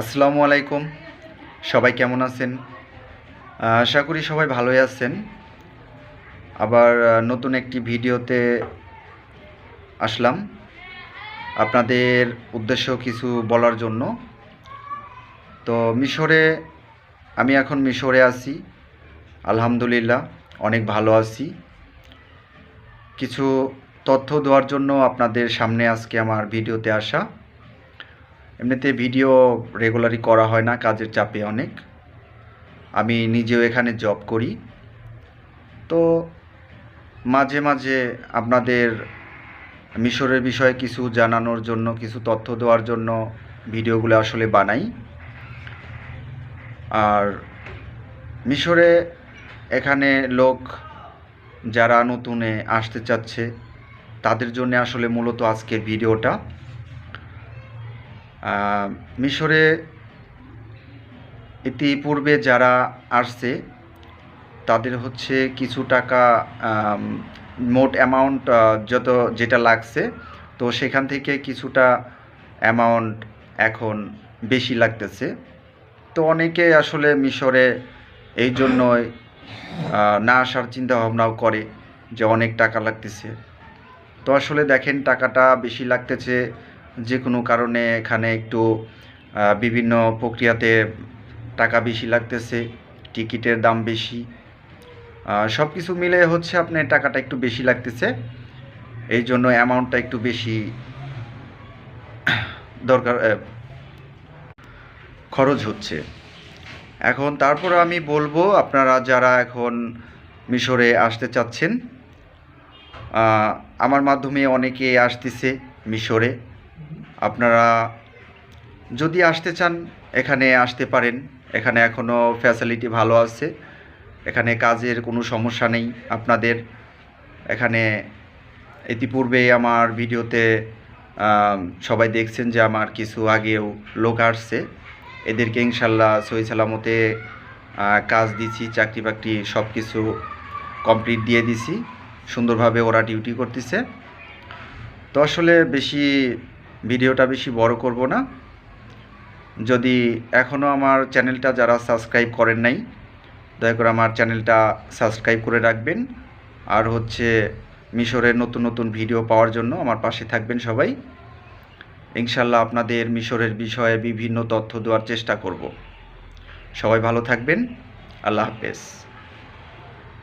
আসসালামু আলাইকুম। সবাই কেমন আছেন? আশা করি সবাই ভালোই আছেন। আবার নতুন একটি ভিডিওতে আসলাম আপনাদের উদ্দেশ্য কিছু বলার জন্য। তো আমি এখন মিশরে আছি। আলহামদুলিল্লাহ অনেক ভালো আছি। কিছু তথ্য দেওয়ার জন্য আপনাদের সামনে আজকে আমার ভিডিওতে আসা। এমনিতে ভিডিও রেগুলারই করা হয় না, কাজের চাপে অনেক। আমি নিজেও এখানে জব করি, তো মাঝে মাঝে আপনাদের মিশরের বিষয়ে কিছু জানানোর জন্য, কিছু তথ্য দেওয়ার জন্য ভিডিওগুলো আসলে বানাই। আর মিশরে এখানে লোক যারা নতুনে আসতে চাচ্ছে তাদের জন্য আসলে মূলত আজকের ভিডিওটা। মিশরে ইতিপূর্বে যারা আসছে তাদের হচ্ছে কিছু টাকা, মোট অ্যামাউন্ট যেটা লাগছে, তো সেখান থেকে কিছুটা অ্যামাউন্ট এখন বেশি লাগতেছে। তো অনেকে আসলে মিশরে এই জন্যই না আসার চিন্তা ভাবনাও করে যে অনেক টাকা লাগতেছে। তো আসলে দেখেন, টাকাটা বেশি লাগতেছে যে কোনো কারণে এখানে একটু বিভিন্ন প্রক্রিয়াতে টাকা বেশি লাগতেছে, টিকিটের দাম বেশি, সব কিছু মিলে হচ্ছে আপনার টাকাটা একটু বেশি লাগতেছে। এই জন্য অ্যামাউন্টটা একটু বেশি দরকার, খরচ হচ্ছে। এখন তারপর আমি বলবো, আপনারা যারা এখন মিশরে আসতে চাচ্ছেন, আমার মাধ্যমে অনেকে আসতেছে মিশরে। আপনারা যদি আসতে চান এখানে আসতে পারেন। এখানে এখনও ফ্যাসিলিটি ভালো আছে, এখানে কাজের কোনো সমস্যা নেই আপনাদের। এখানে ইতিপূর্বে আমার ভিডিওতে সবাই দেখছেন যে আমার কিছু আগেও লোক আসছে, এদেরকে ইনশাল্লাহ সহি সালামতে কাজ দিছি, চাকরি বাকরি সব কিছু কমপ্লিট দিয়ে দিছি, সুন্দরভাবে ওরা ডিউটি করতেছে। তো আসলে ভিডিওটা বেশি বড় করব না। যদি এখনও আমার চ্যানেলটা যারা সাবস্ক্রাইব করেন নাই, দয়া করে আমার চ্যানেলটা সাবস্ক্রাইব করে রাখবেন। আর হচ্ছে মিশরের নতুন নতুন ভিডিও পাওয়ার জন্য আমার পাশে থাকবেন সবাই। ইনশাল্লাহ আপনাদের মিশরের বিষয়ে বিভিন্ন তথ্য দেওয়ার চেষ্টা করব। সবাই ভালো থাকবেন। আল্লাহ হাফেজ।